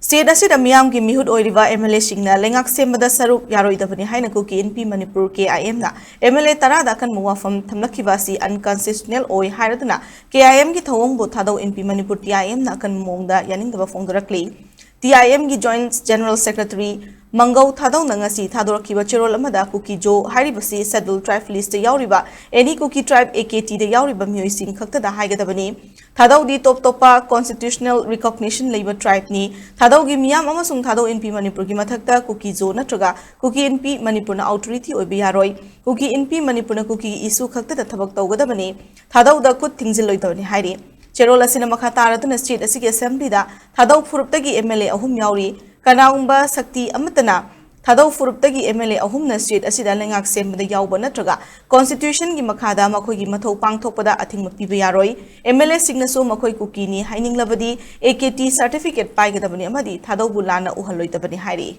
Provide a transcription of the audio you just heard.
State asida miyam ki mihut oiriba MLA singna lengak sembada saruk yaroidabani haina Kuki Inpi Manipur KIM na MLA tarada kan Wafam Thamlakhiba si Unconstitutional oi hairaduna KIM ki thawong bo Thadou Inpi Manipur TIM na kan mongda yaningdaba fongdorakli TIM ki Joint General Secretary Mangau Thadou na ngasi Thadorakiba cherol amada Kuki Jo hairibasi Scheduled Tribe list yauriba any Kuki Tribe AKT de yauriba myoising khakta da haigadabani Thadou di top topa Constitutional Recognition Labor Tribe ni Thadou gi miyam amasung Thadou Inpi Manipur gi mathakta Kuki Jo natraga Kuki Inpi Manipur na authority oibe yaroi Kuki Inpi Manipur na Kuki issue khakta da thabak tawgadabani Thadou da kut thingzil loidawani hairi Cherol asina makha taraduna state asigi assembly da Thadou furuptagi MLA ahum yauri Kanaumba Sakti Amatana Thadou furuptagi MLA ahumna state asida lengak sembada yauba natraga Constitution gi makhada makhoi gi mathau pangthokpada athingma piba yaroi MLA signaso makhoi Kuki ni haininglabadi AKT certificate paigadabani amadi Thadou bulana uhalloitabani hairi